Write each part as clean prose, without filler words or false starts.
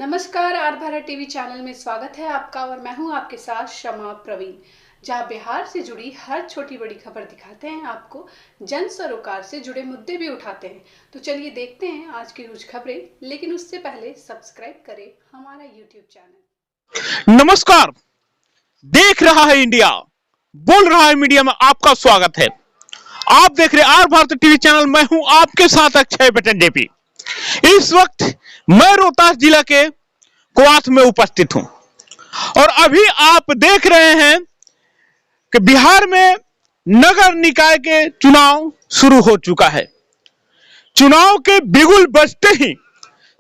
नमस्कार, are Bharat TV channel में स्वागत है आपका और मैं हूं आपके साथ शमा प्रवीण, जहां बिहार से जुड़ी हर छोटी बड़ी खबर दिखाते हैं आपको, जन सरोकार से जुड़े मुद्दे भी उठाते हैं। तो चलिए देखते हैं आज की कुछ खबरें, लेकिन उससे पहले सब्सक्राइब करें हमारा यूट्यूब चैनल। नमस्कार, देख रहा है इंडिया, बोल रहा है मीडिया में आपका स्वागत है। आप देख रहे आर भारत टीवी चैनल, मैं हूं आपके साथ अक्षय बटन जेपी। इस वक्त मैं रोहतास जिला के क्वाथ में उपस्थित हूं और अभी आप देख रहे हैं कि बिहार में नगर निकाय के चुनाव शुरू हो चुका है। चुनाव के बिगुल बजते ही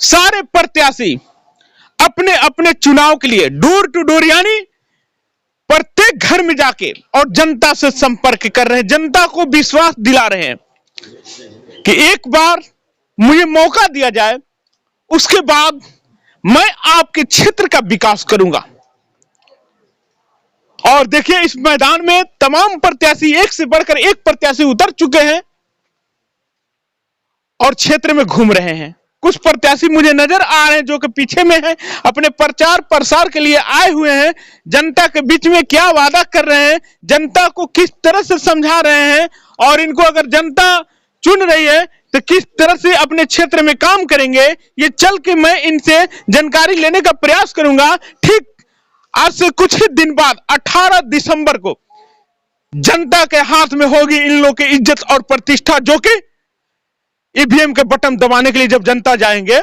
सारे प्रत्याशी अपने अपने चुनाव के लिए डोर टू डोर यानी प्रत्येक घर में जाके और जनता से संपर्क कर रहे हैं, जनता को विश्वास दिला रहे हैं कि एक बार मुझे मौका दिया जाए, उसके बाद मैं आपके क्षेत्र का विकास करूंगा। और देखिए, इस मैदान में तमाम प्रत्याशी एक से बढ़कर एक प्रत्याशी उतर चुके हैं और क्षेत्र में घूम रहे हैं। कुछ प्रत्याशी मुझे नजर आ रहे हैं जो कि पीछे में हैं, अपने प्रचार प्रसार के लिए आए हुए हैं। जनता के बीच में क्या वादा कर रहे हैं, जनता को किस तरह से समझा रहे हैं और इनको अगर जनता चुन रही है तो किस तरह से अपने क्षेत्र में काम करेंगे, ये चल के मैं इनसे जानकारी लेने का प्रयास करूंगा। ठीक आज से कुछ ही दिन बाद 18 दिसंबर को जनता के हाथ में होगी इन लोगों की इज्जत और प्रतिष्ठा, जो कि ईवीएम के बटन दबाने के लिए जब जनता जाएंगे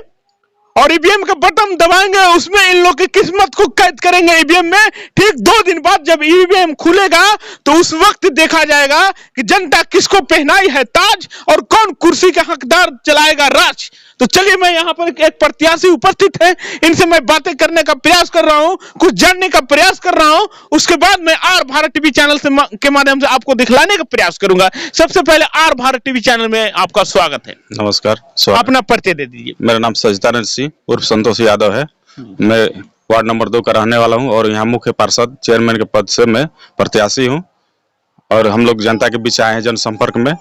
और ईवीएम के बटन दबाएंगे, उसमें इन लोगों की किस्मत को कैद करेंगे ईवीएम में। ठीक 2 दिन बाद जब ईवीएम खुलेगा तो उस वक्त देखा जाएगा कि जनता किसको पहनाई है ताज और कौन कुर्सी के हकदार चलाएगा राज। तो चलिए, मैं यहाँ पर एक प्रत्याशी उपस्थित है, इनसे मैं बातें करने का प्रयास कर रहा हूँ, कुछ जानने का प्रयास कर रहा हूँ। उसके बाद मैं आर भारत टीवी चैनल से के माध्यम से आपको दिखलाने का प्रयास करूंगा। सबसे पहले आर भारत टीवी चैनल में आपका स्वागत है। नमस्कार, अपना परिचय दे दीजिए। मेरा नाम सजदानंद सिंह उर्फ संतोष यादव है। मैं वार्ड नंबर 2 का रहने वाला हूं और यहाँ मुख्य पार्षद चेयरमैन के पद से मैं प्रत्याशी हूं। और हम लोग जनता के बीच आए हैं जनसंपर्क में,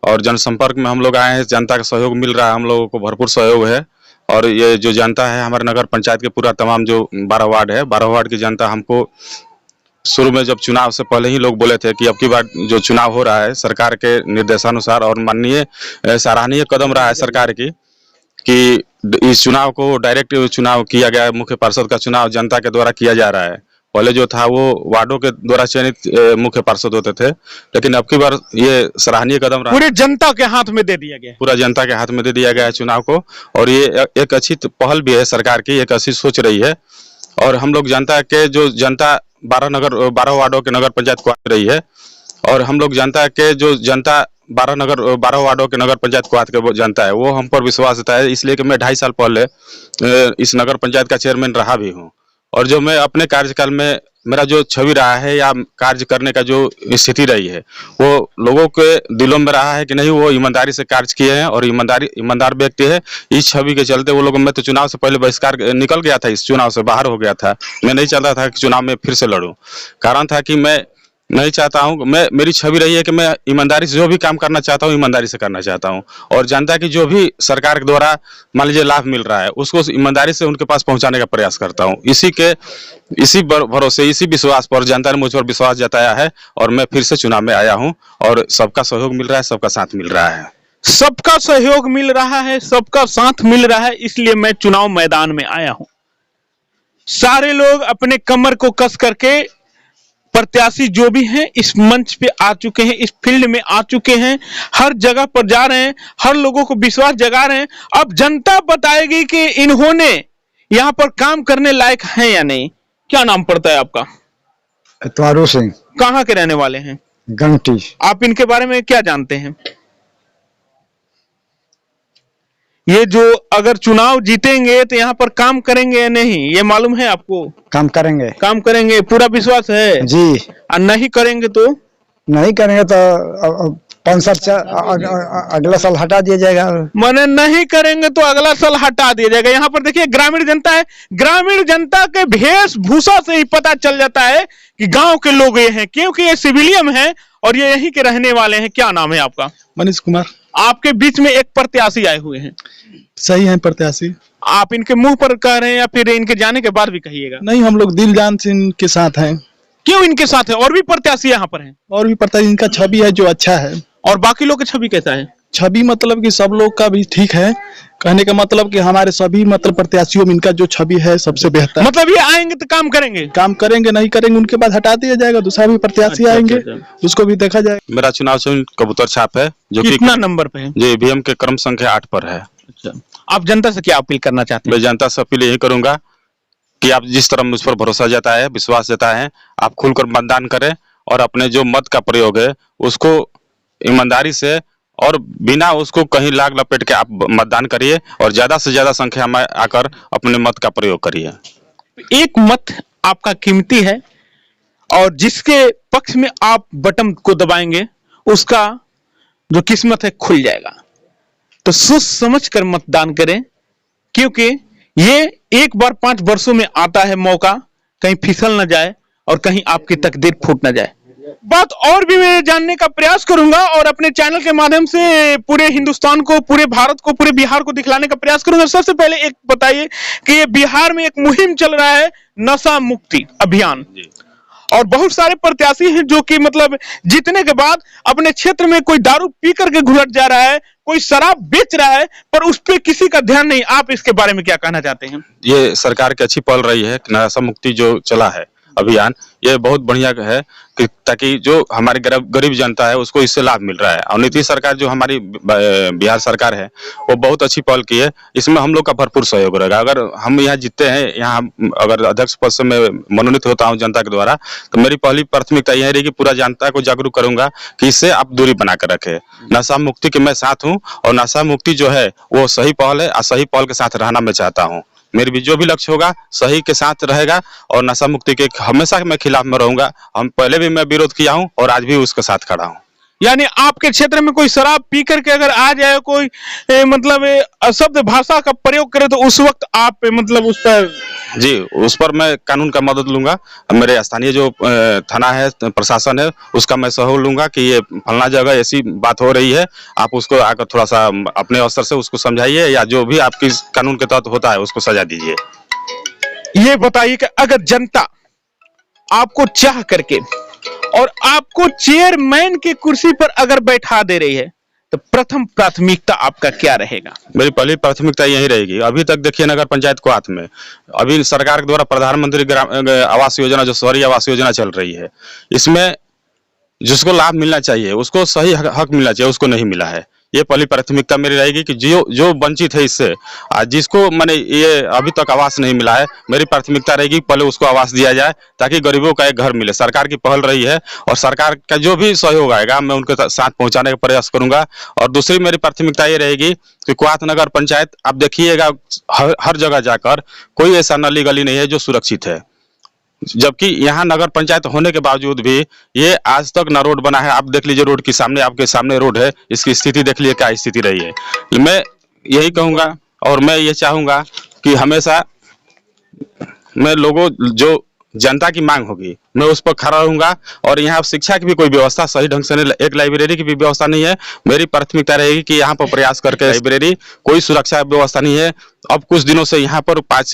और जनसंपर्क में हम लोग आए हैं, जनता का सहयोग मिल रहा है, हम लोगों को भरपूर सहयोग है। और ये जो जनता है हमारे नगर पंचायत के पूरा तमाम जो 12 वार्ड है, 12 वार्ड की जनता हमको शुरू में जब चुनाव से पहले ही लोग बोले थे कि अब की बार जो चुनाव हो रहा है सरकार के निर्देशानुसार और माननीय सराहनीय कदम रहा है सरकार की कि इस चुनाव को डायरेक्ट चुनाव किया गया है। मुख्य पार्षद का चुनाव जनता के द्वारा किया जा रहा है। पहले जो था वो वार्डों के द्वारा चयनित मुख्य पार्षद होते थे, लेकिन अब की बार ये सराहनीय कदम रहा, पूरे जनता के हाथ में दे दिया गया, पूरा जनता के हाथ में दे दिया गया है चुनाव को। और ये एक अच्छी पहल भी है सरकार की, एक अच्छी सोच रही है। और हम लोग जनता के जो जनता 12 वार्डों के नगर पंचायत को आ रही है, और हम लोग जनता के जो जनता 12 वार्डों के नगर पंचायत को के जनता है, वो हम पर विश्वास देता है, इसलिए कि मैं 2.5 साल पहले इस नगर पंचायत का चेयरमैन रहा भी हूँ। और जो मैं अपने कार्यकाल में मेरा जो छवि रहा है या कार्य करने का जो स्थिति रही है, वो लोगों के दिलों में रहा है कि नहीं, वो ईमानदारी से कार्य किए हैं और ईमानदार व्यक्ति है। इस छवि के चलते वो लोग, मैं तो चुनाव से पहले बहिष्कार निकल गया था, इस चुनाव से बाहर हो गया था। मैं नहीं चाहता था कि चुनाव में फिर से लड़ूं। कारण था कि मैं नहीं चाहता हूं, मेरी छवि रही है कि मैं ईमानदारी से जो भी काम करना चाहता हूं ईमानदारी से करना चाहता हूं, और जनता की जो भी सरकार के द्वारा मान लीजिए लाभ मिल रहा है उसको ईमानदारी से उनके पास पहुंचाने का प्रयास करता हूं। इसी भरोसे, इसी विश्वास पर जनता ने मुझ पर विश्वास जताया है और मैं फिर से चुनाव में आया हूं। और सबका सहयोग मिल रहा है, सबका साथ मिल रहा है, सबका सहयोग मिल रहा है, सबका साथ मिल रहा है, इसलिए मैं चुनाव मैदान में आया हूं। सारे लोग अपने कमर को कस करके, प्रत्याशी जो भी हैं इस मंच पे आ चुके हैं, इस फील्ड में आ चुके हैं, हर जगह पर जा रहे हैं, हर लोगों को विश्वास जगा रहे हैं। अब जनता बताएगी कि इन्होंने यहाँ पर काम करने लायक हैं या नहीं। क्या नाम पड़ता है आपका? इतवारू सिंह। कहाँ के रहने वाले हैं? गंगटी। आप इनके बारे में क्या जानते हैं? ये जो अगर चुनाव जीतेंगे तो यहाँ पर काम करेंगे या नहीं, ये मालूम है आपको? काम करेंगे। काम करेंगे, पूरा विश्वास है जी। और नहीं करेंगे तो? नहीं करेंगे तो 5 साल अगला साल हटा दिया जाएगा। माने नहीं करेंगे तो अगला साल हटा दिया जाएगा। यहाँ पर देखिए ग्रामीण जनता है, ग्रामीण जनता के वेशभूषा से ही पता चल जाता है कि गांव के लोग ये हैं, क्योंकि ये सिविलियन है और ये यहीं के रहने वाले हैं। क्या नाम है आपका? मनीष कुमार। आपके बीच में एक प्रत्याशी आए हुए हैं। सही है प्रत्याशी। आप इनके मुंह पर कह रहे हैं या फिर इनके जाने के बाद भी कहिएगा? नहीं, हम लोग दिल जान से इनके साथ हैं। क्यों इनके साथ है? और भी प्रत्याशी यहाँ पर हैं? और भी पता है, इनका छवि है जो अच्छा है। और बाकी लोग की छवि कैसा है? छवि मतलब कि सब लोग का भी ठीक है, कहने का मतलब कि हमारे सभी मतलब प्रत्याशियों में इनका जो छवि है सबसे बेहतर। मतलब ये आएंगे तो काम करेंगे? काम करेंगे, नहीं करेंगे उनके बाद हटा दिया जाएगा, दूसरा भी प्रत्याशी अच्छा, आएंगे, अच्छा। उसको भी देखा जाएगा। मेरा चुनाव चिन्ह कबूतर छाप है, जो कि कितना नंबर पे है? जो ईवीएम के क्रम संख्या 8 पर है। अच्छा, आप जनता से क्या अपील करना चाहते मैं हैं? जनता से अपील यही करूंगा कि आप जिस तरह मुझ पर भरोसा जताए, विश्वास जताए, आप खुलकर मतदान करें और अपने जो मत का प्रयोग है उसको ईमानदारी से और बिना उसको कहीं लाग लपेट के आप मतदान करिए और ज्यादा से ज्यादा संख्या में आकर अपने मत का प्रयोग करिए। एक मत आपका कीमती है और जिसके पक्ष में आप बटन को दबाएंगे उसका जो किस्मत है खुल जाएगा। तो सोच समझ कर मतदान करें, क्योंकि ये एक बार 5 वर्षों में आता है मौका, कहीं फिसल न जाए और कहीं आपकी तकदीर फूट न जाए। बात और भी मैं जानने का प्रयास करूंगा और अपने चैनल के माध्यम से पूरे हिंदुस्तान को, पूरे भारत को, पूरे बिहार को दिखलाने का प्रयास करूंगा। सबसे पहले एक बताइए कि ये बिहार में एक मुहिम चल रहा है, नशा मुक्ति अभियान, और बहुत सारे प्रत्याशी हैं जो कि मतलब जीतने के बाद अपने क्षेत्र में कोई दारू पी करके घुलट जा रहा है, कोई शराब बेच रहा है, पर उस पर किसी का ध्यान नहीं। आप इसके बारे में क्या कहना चाहते हैं? ये सरकार की अच्छी पहल रही है, नशा मुक्ति जो चला है अभियान, ये बहुत बढ़िया है कि ताकि जो हमारी गरीब जनता है उसको इससे लाभ मिल रहा है। और नीतीश सरकार जो हमारी बिहार सरकार है वो बहुत अच्छी पहल की है, इसमें हम लोग का भरपूर सहयोग रहेगा। अगर हम यहाँ जीतते हैं, यहाँ अगर अध्यक्ष पद से मैं मनोनीत होता हूँ जनता के द्वारा, तो मेरी पहली प्राथमिकता यही रहेगी पूरा जनता को जागरूक करूंगा कि इससे आप दूरी बना कर रखे। नशा मुक्ति के मैं साथ हूँ और नशा मुक्ति जो है वो सही पहल है और सही पहल के साथ रहना मैं चाहता हूँ। मेरी भी जो भी लक्ष्य होगा सही के साथ रहेगा और नशा मुक्ति के हमेशा मैं खिलाफ में रहूंगा। हम पहले भी मैं विरोध किया हूं और आज भी उसके साथ खड़ा हूं। यानी आपके क्षेत्र में कोई शराब पी करके अगर आ जाए, कोई मतलब अशब्द भाषा का प्रयोग करे, तो उस वक्त आप मतलब उस पर जी, उस पर मैं कानून का मदद लूंगा। मेरे स्थानीय जो थाना है, प्रशासन है, उसका मैं सहयोग लूंगा कि ये फलना जगह ऐसी बात हो रही है, आप उसको आकर थोड़ा सा अपने अवसर से उसको समझाइए या जो भी आपकी कानून के तहत होता है उसको सजा दीजिए। ये बताइए कि अगर जनता आपको चाह करके और आपको चेयरमैन की कुर्सी पर अगर बैठा दे रही है, तो प्रथम प्राथमिकता आपका क्या रहेगा? मेरी पहली प्राथमिकता यही रहेगी। अभी तक देखिए नगर पंचायत को हाथ में, अभी सरकार के द्वारा प्रधानमंत्री ग्राम आवास योजना जो शहरी आवास योजना चल रही है, इसमें जिसको लाभ मिलना चाहिए उसको सही हक मिलना चाहिए, उसको नहीं मिला है। ये पहली प्राथमिकता मेरी रहेगी कि जो वंचित है इससे, जिसको मैंने ये अभी तक आवास नहीं मिला है, मेरी प्राथमिकता रहेगी पहले उसको आवास दिया जाए ताकि गरीबों का एक घर मिले। सरकार की पहल रही है और सरकार का जो भी सहयोग आएगा मैं उनके साथ पहुंचाने का प्रयास करूंगा। और दूसरी मेरी प्राथमिकता ये रहेगी कि कुआथ नगर पंचायत, आप देखिएगा हर जगह जाकर कोई ऐसा नली गली नहीं है जो सुरक्षित है, जबकि यहाँ नगर पंचायत होने के बावजूद भी ये आज तक न रोड बना है। आप देख लीजिए रोड के सामने, आपके सामने रोड है, इसकी स्थिति देख लीजिए क्या स्थिति रही है। मैं यही कहूंगा और मैं ये चाहूंगा कि हमेशा मैं लोगों जो जनता की मांग होगी मैं उस पर खड़ा रहूंगा। और यहाँ शिक्षा की भी कोई व्यवस्था सही ढंग से नहीं, एक लाइब्रेरी की भी व्यवस्था नहीं है। मेरी प्राथमिकता रहेगी कि यहाँ पर प्रयास करके लाइब्रेरी, कोई सुरक्षा व्यवस्था नहीं है। अब कुछ दिनों से यहाँ पर 5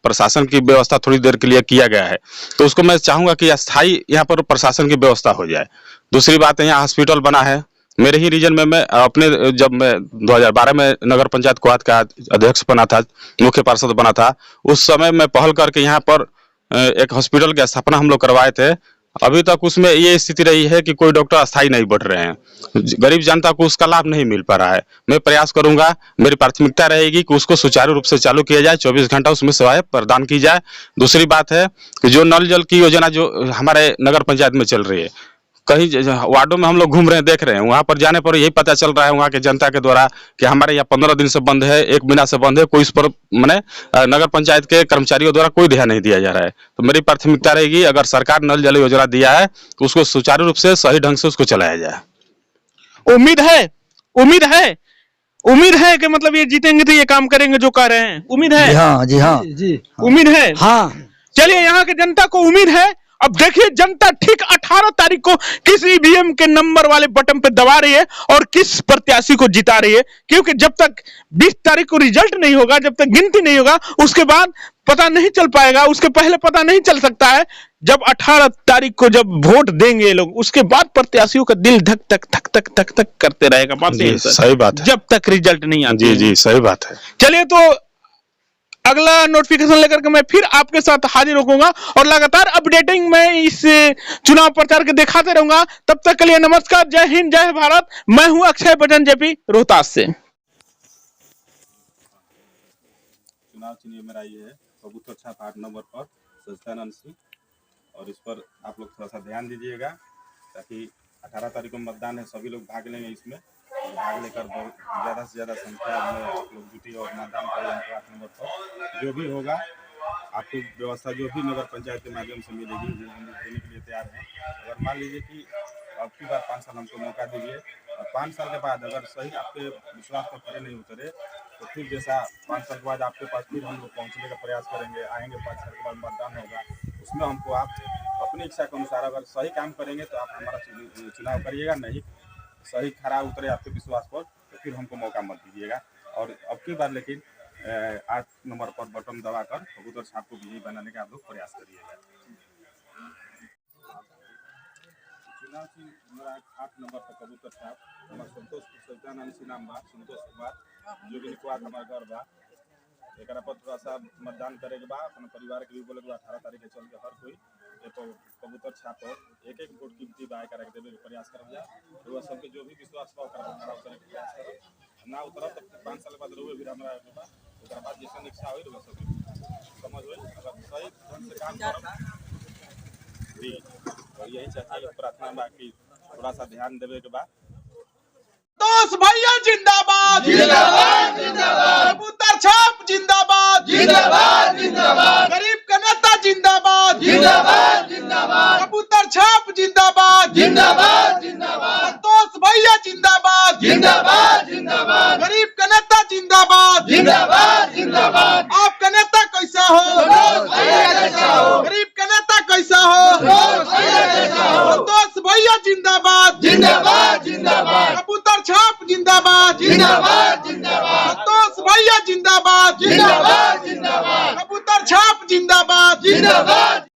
प्रशासन की व्यवस्था थोड़ी देर के लिए किया गया है, तो उसको मैं चाहूंगा कि अस्थायी यहाँ पर प्रशासन की व्यवस्था हो जाए। दूसरी बात है, यहाँ हॉस्पिटल बना है मेरे ही रीजन में। मैं अपने जब मैं 2012 में नगर पंचायत कुआथ का अध्यक्ष बना था, मुख्य पार्षद बना था, उस समय मैं पहल करके यहाँ पर एक हॉस्पिटल की स्थापना हम लोग करवाए थे। अभी तक उसमें ये स्थिति रही है कि कोई डॉक्टर अस्थायी नहीं बढ़ रहे हैं, गरीब जनता को उसका लाभ नहीं मिल पा रहा है। मैं प्रयास करूंगा, मेरी प्राथमिकता रहेगी कि उसको सुचारू रूप से चालू किया जाए, 24 घंटा उसमें सेवाएं प्रदान की जाए। दूसरी बात है कि जो नल जल की योजना जो हमारे नगर पंचायत में चल रही है, कहीं वार्डों में हम लोग घूम रहे हैं, देख रहे हैं, वहां पर जाने पर यही पता चल रहा है वहां के जनता के द्वारा कि हमारे यहाँ 15 दिन से बंद है, 1 महीना से बंद है, कोई इस पर मैंने नगर पंचायत के कर्मचारियों द्वारा कोई ध्यान नहीं दिया जा रहा है। तो मेरी प्राथमिकता रहेगी अगर सरकार नल जल योजना दिया है तो उसको सुचारू रूप से सही ढंग से उसको चलाया जाए। उम्मीद है, उम्मीद है, उम्मीद है कि मतलब ये जीतेंगे तो ये काम करेंगे जो कह रहे हैं। उम्मीद है? जी हाँ, जी हाँ, उम्मीद है। हाँ। चलिए, यहाँ के जनता को उम्मीद है अब देखिए जनता ठीक 18 तारीख को किस ईवीएम के नंबर वाले बटन पे दबा रही है और किस प्रत्याशी को जिता रही है, क्योंकि जब तक 20 तारीख को रिजल्ट नहीं होगा, जब तक गिनती नहीं होगा, उसके बाद पता नहीं चल पाएगा, उसके पहले पता नहीं चल सकता है। जब 18 तारीख को जब वोट देंगे ये लोग, उसके बाद प्रत्याशियों का दिल धक धक धक धक धक धक करते रहेगा। बात जी, सही बात है। जब तक रिजल्ट नहीं आता। जी जी सही बात है। चलिए तो अगला नोटिफिकेशन लेकर के मैं फिर आपके साथ हाजिर होऊंगा और लगातार अपडेटिंग मैं इस चुनाव प्रचार के दिखाते रहूंगा। तब तक के लिए नमस्कार, जय हिंद, जय भारत। मैं हूं अक्षय बजन जेपी, रोहतास से। चुनाव चिन्ह मेरा ये है कबूतर छाप 8 नंबर पर सजदानंद सिंह, और इस पर आप लोग थोड़ा सा ध्यान दीजिएगा ताकि 18 तारीख को मतदान है, सभी लोग भाग लेंगे इसमें। भाग लेकर बहुत ज़्यादा से ज़्यादा संख्या में आप लोग जुटी और मतदान करें। 8 नंबर पर जो भी होगा आपको व्यवस्था जो भी नगर पंचायत के माध्यम से मिलेगी वो हम देने के लिए तैयार हैं। अगर मान लीजिए कि अब की बार 5 साल हमको मौका दीजिए और 5 साल के बाद अगर सही आपके विश्वास पर खड़े नहीं उतरे तो फिर जैसा 5 साल के बाद आपके पास फिर हम लोग पहुँचने का प्रयास करेंगे, आएंगे। 5 साल के बाद मतदान होगा, उसमें हमको आप अपनी इच्छा के अनुसार अगर सही काम करेंगे तो आप हमारा चुनाव करिएगा, नहीं सही खरा उतरे आपके विश्वास पर तो फिर हमको मौका मत दीजिएगा। और अब की बार लेकिन 8 नंबर पर बटन दबाकर कबूतर छाप को विजयी बनाने का आप लोग प्रयास करिएगा। चुनाव चिन्ह हमारा 8 नंबर पर कबूतर छाप हमारा संतोष सजदानंद सिंह नाम बा, संतोष कुमार जो कि निकवात हमारा घर बा। एक पर थोड़ा सा मतदान करे के बाद अपने परिवार के भी बोले 18 तारीख के चल के हर कोई कबूतर छाप एक एक वोट कीमती बाय कर देवे के प्रयास करब जा। तो सबके जो भी विश्वास पर खड़ा उतरे के प्रयास करब, ना उतरब तब 5 साल बाद रोवे भी हमरा के बाद ओकरा बाद जैसा इच्छा होई रोवे सब समझ होई। अगर सही ढंग से काम करब जी, और यही चाहिए प्रार्थना बा कि थोड़ा सा ध्यान देवे के बाद। दोस्त भैया जिंदाबाद, जिंदाबाद जिंदाबाद, कबूतर छाप जिंदाबाद, जिंदाबाद जिंदाबाद, गरीब का नेता जिंदाबाद, जिंदाबाद जिंदाबाद, कबूतर छाप जिंदाबाद, जिंदाबाद जिंदाबाद, संतोष भैया जिंदाबाद, जिंदाबाद जिंदाबाद, गरीब का नेता जिंदाबाद, जिंदाबाद जिंदाबाद। आपका नेता कैसा हो, गरीब का नेता कैसा हो, संतोष भैया जिंदाबाद, जिंदाबाद जिंदाबाद, कबूतर छाप जिंदाबाद, जिंदाबाद जिंदाबाद, संतोष भैया जिंदाबाद, जिंदाबाद जिंदाबाद, कबूतर छाप जिंदाबाद, जिंदाबाद।